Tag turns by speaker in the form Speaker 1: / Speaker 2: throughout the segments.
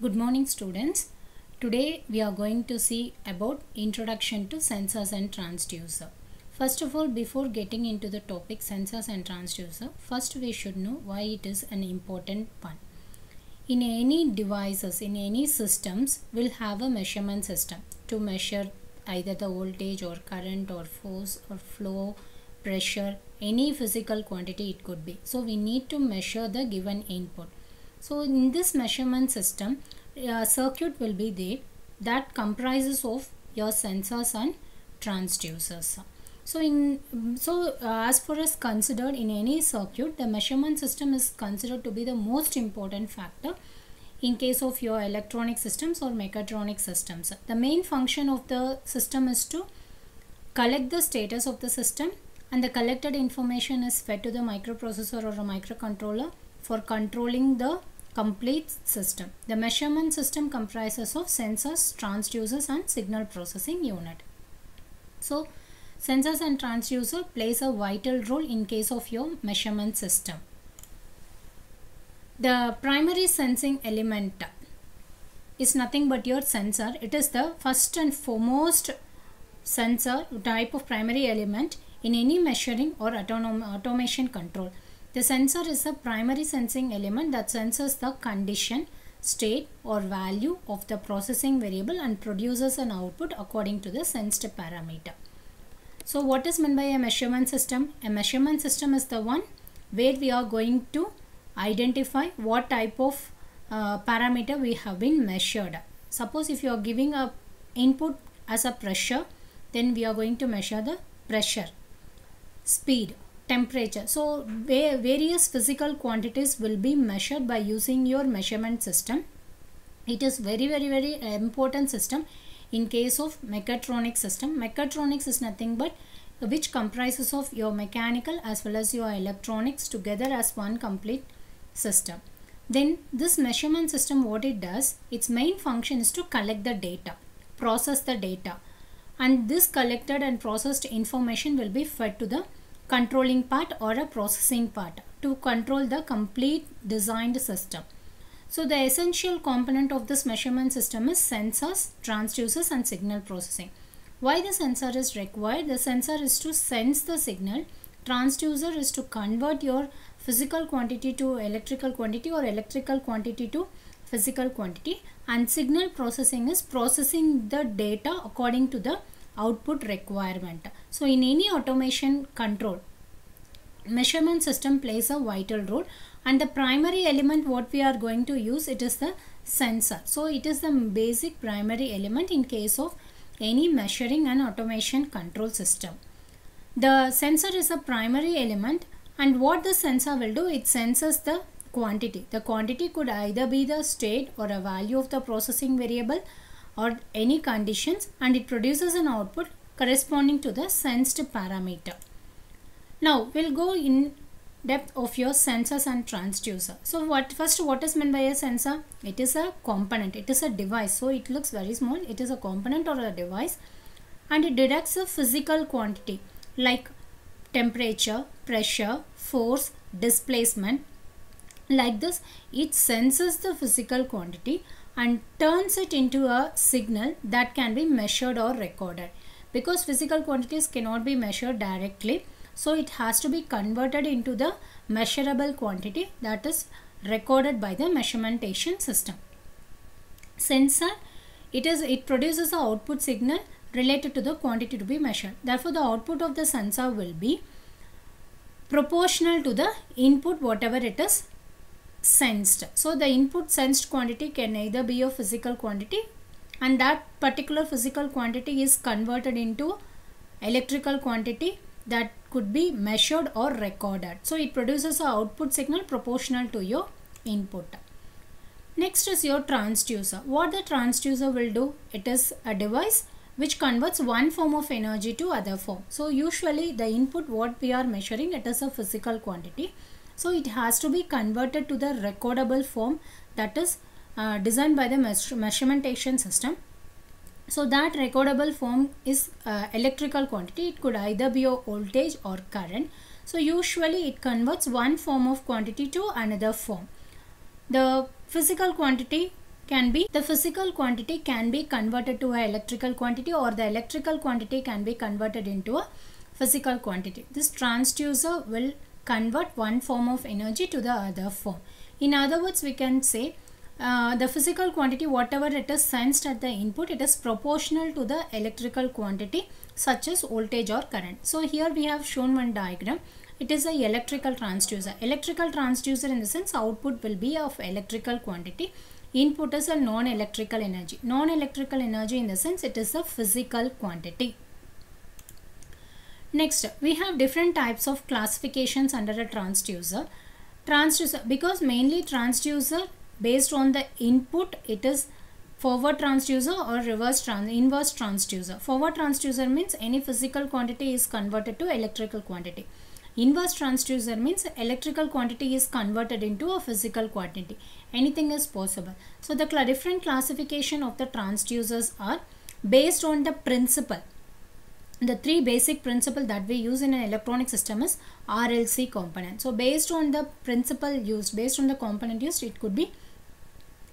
Speaker 1: Good morning students. Today we are going to see about introduction to sensors and transducer. First of all, before getting into the topic sensors and transducer, first we should know why it is an important one. In any devices, in any systems, we'll have a measurement system to measure either the voltage or current or force or flow, pressure, any physical quantity it could be. So we need to measure the given input. So in this measurement system, a circuit will be there that comprises of your sensors and transducers. As far as considered in any circuit, the measurement system is considered to be the most important factor in case of your electronic systems or mechatronic systems. The main function of the system is to collect the status of the system, and the collected information is fed to the microprocessor or a microcontroller for controlling the complete system. The measurement system comprises of sensors, transducers and signal processing unit. So sensors and transducer plays a vital role in case of your measurement system. The primary sensing element is nothing but your sensor. It is the first and foremost sensor type of primary element in any measuring or automation control. The sensor is a primary sensing element that senses the condition, state or value of the processing variable and produces an output according to the sensed parameter. So what is meant by a measurement system? A measurement system is the one where we are going to identify what type of parameter we have been measured. Suppose if you are giving a input as a pressure, then we are going to measure the pressure, speed, temperature. So various physical quantities will be measured by using your measurement system. It is very important system in case of mechatronic system. Mechatronics is nothing but which comprises of your mechanical as well as your electronics together as one complete system. Then this measurement system, what it does, its main function is to collect the data, process the data, and this collected and processed information will be fed to the controlling part or a processing part to control the complete designed system. So the essential component of this measurement system is sensors, transducers and signal processing. Why the sensor is required? The sensor is to sense the signal, transducer is to convert your physical quantity to electrical quantity or electrical quantity to physical quantity, and signal processing is processing the data according to the output requirement. So in any automation control, measurement system plays a vital role, and the primary element what we are going to use, it is the sensor. So it is the basic primary element in case of any measuring and automation control system. The sensor is a primary element, and what the sensor will do, it senses the quantity. The quantity could either be the state or a value of the processing variable or any conditions, and it produces an output corresponding to the sensed parameter. Now we'll go in depth of your sensors and transducer. So what is meant by a sensor? It is a component, it is a device. So it looks very small. It is a component or a device, and it detects a physical quantity like temperature, pressure, force, displacement. Like this, it senses the physical quantity and turns it into a signal that can be measured or recorded. Because physical quantities cannot be measured directly, so it has to be converted into the measurable quantity that is recorded by the measurementation system. Sensor, it produces an output signal related to the quantity to be measured. Therefore, the output of the sensor will be proportional to the input whatever it is sensed. So the input sensed quantity can either be a physical quantity, and that particular physical quantity is converted into electrical quantity that could be measured or recorded. So it produces an output signal proportional to your input. Next is your transducer. What the transducer will do? It is a device which converts one form of energy to other form. So usually the input what we are measuring, it is a physical quantity. So it has to be converted to the recordable form that is designed by the measurementation system. So that recordable form is electrical quantity. It could either be a voltage or current. So usually it converts one form of quantity to another form. The physical quantity can be, the physical quantity can be converted to an electrical quantity, or the electrical quantity can be converted into a physical quantity. This transducer will convert one form of energy to the other form. In other words, we can say the physical quantity, whatever it is sensed at the input, it is proportional to the electrical quantity such as voltage or current. So here we have shown one diagram. It is a electrical transducer. Electrical transducer in the sense output will be of electrical quantity. Input is a non-electrical energy. Non-electrical energy in the sense it is a physical quantity. Next, we have different types of classifications under a transducer. Transducer, because mainly transducer based on the input, it is forward transducer or inverse transducer. Forward transducer means any physical quantity is converted to electrical quantity. Inverse transducer means electrical quantity is converted into a physical quantity. Anything is possible. So the different classification of the transducers are based on the principle. The three basic principles that we use in an electronic system is RLC component. So based on the principle used, based on the component used, it could be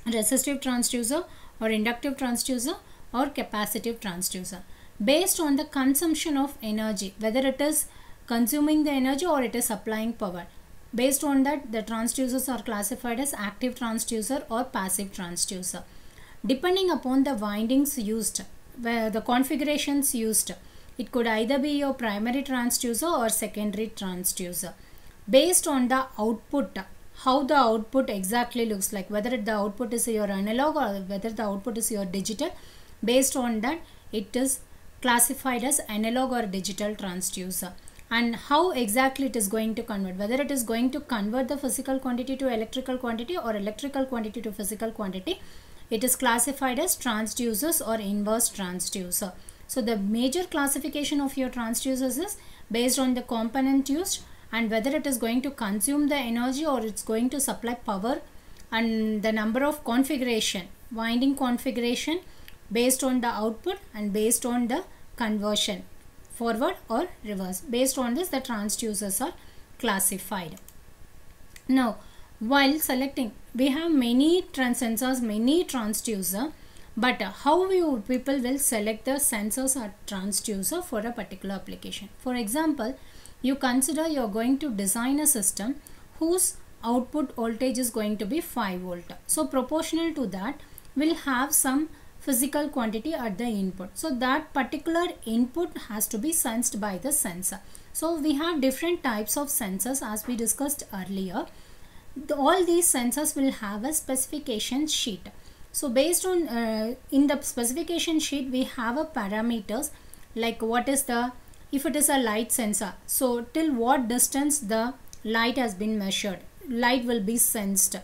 Speaker 1: resistive transducer or inductive transducer or capacitive transducer. Based on the consumption of energy, whether it is consuming the energy or it is supplying power. Based on that, the transducers are classified as active transducer or passive transducer. Depending upon the windings used, where the configurations used, it could either be your primary transducer or secondary transducer. Based on the output, how the output exactly looks like, whether the output is your analog or whether the output is your digital, based on that it is classified as analog or digital transducer. And how exactly it is going to convert, whether it is going to convert the physical quantity to electrical quantity or electrical quantity to physical quantity, it is classified as transducers or inverse transducer. So the major classification of your transducers is based on the component used and whether it is going to consume the energy or it's going to supply power, and the number of configuration, winding configuration based on the output and based on the conversion, forward or reverse. Based on this, the transducers are classified. Now, while selecting, we have many sensors, many transducer, but how people will select the sensors or transducer for a particular application. For example, you consider you are going to design a system whose output voltage is going to be 5 volt. So proportional to that, will have some physical quantity at the input. So that particular input has to be sensed by the sensor. So we have different types of sensors as we discussed earlier. All these sensors will have a specification sheet. So based on in the specification sheet, we have a parameters like what is the, if it is a light sensor, so till what distance the light has been measured, light will be sensed,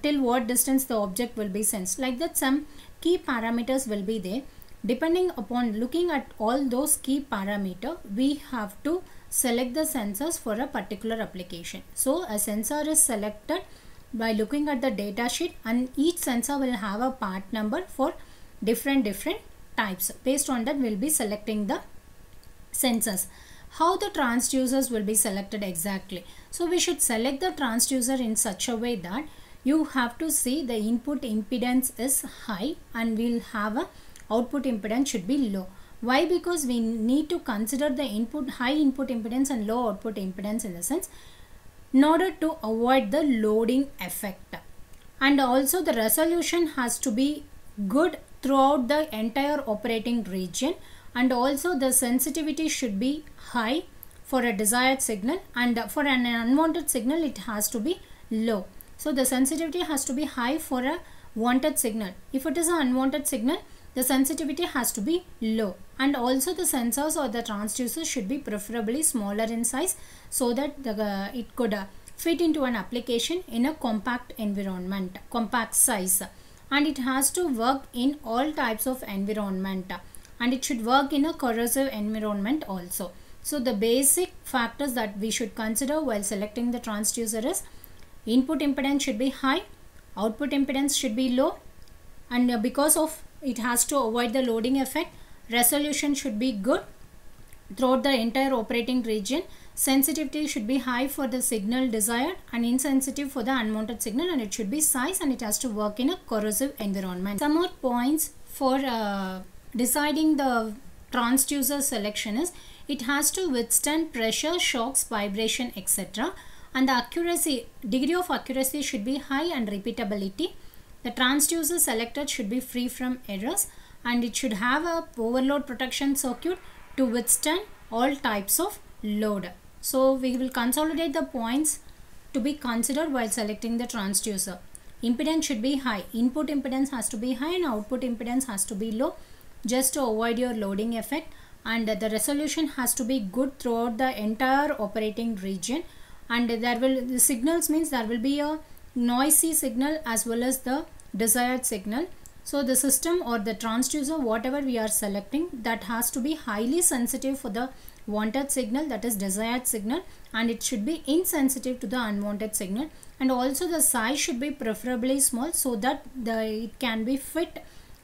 Speaker 1: till what distance the object will be sensed. Like that, some key parameters will be there. Depending upon looking at all those key parameters, we have to select the sensors for a particular application. So a sensor is selected by looking at the data sheet, and each sensor will have a part number for different types. Based on that, we will be selecting the sensors. How the transducers will be selected exactly? So we should select the transducer in such a way that you have to see the input impedance is high and we'll have a output impedance should be low. Why? Because we need to consider the high input impedance and low output impedance in the sense in order to avoid the loading effect. And also the resolution has to be good throughout the entire operating region, and also the sensitivity should be high for a desired signal, and for an unwanted signal it has to be low. So the sensitivity has to be high for a wanted signal. If it is an unwanted signal, the sensitivity has to be low. And also the sensors or the transducers should be preferably smaller in size so that it could fit into an application in a compact environment, compact size. And it has to work in all types of environment, and it should work in a corrosive environment also. So the basic factors that we should consider while selecting the transducer is input impedance should be high, output impedance should be low, and because of it has to avoid the loading effect, resolution should be good, throughout the entire operating region. Sensitivity should be high for the signal desired and insensitive for the unwanted signal, and it should be size and it has to work in a corrosive environment. Some more points for deciding the transducer selection is it has to withstand pressure, shocks, vibration, etc. And the accuracy, degree of accuracy should be high and repeatability. The transducer selected should be free from errors, and it should have a overload protection circuit to withstand all types of load. So we will consolidate the points to be considered while selecting the transducer. Impedance should be high. Input impedance has to be high and output impedance has to be low, just to avoid your loading effect. And the resolution has to be good throughout the entire operating region. And the signals means there will be a noisy signal as well as the desired signal. So the system or the transducer, whatever we are selecting, that has to be highly sensitive for the wanted signal, that is desired signal, and it should be insensitive to the unwanted signal. And also the size should be preferably small so that it can be fit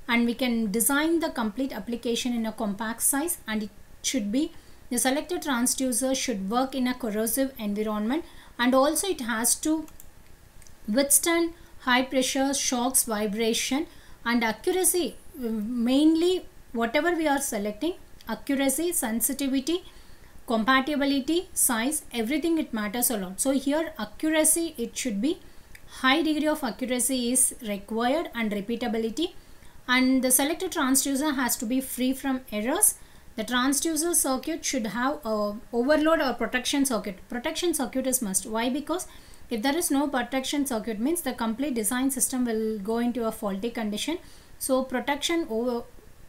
Speaker 1: and we can design the complete application in a compact size. And it should be, the selected transducer should work in a corrosive environment, and also it has to withstand high pressure, shocks, vibration, and accuracy. Mainly whatever we are selecting, accuracy, sensitivity, compatibility, size, everything it matters a lot. So here accuracy, it should be high degree of accuracy is required, and repeatability. And the selected transducer has to be free from errors. The transducer circuit should have a overload or protection circuit. Protection circuit is must. Why? Because if there is no protection circuit, means the complete design system will go into a faulty condition. So protection,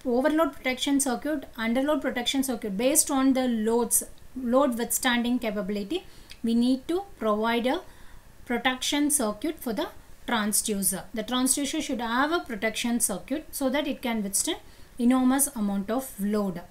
Speaker 1: overload protection circuit, underload protection circuit, based on the load withstanding capability, we need to provide a protection circuit for the transducer. The transducer should have a protection circuit so that it can withstand enormous amount of load.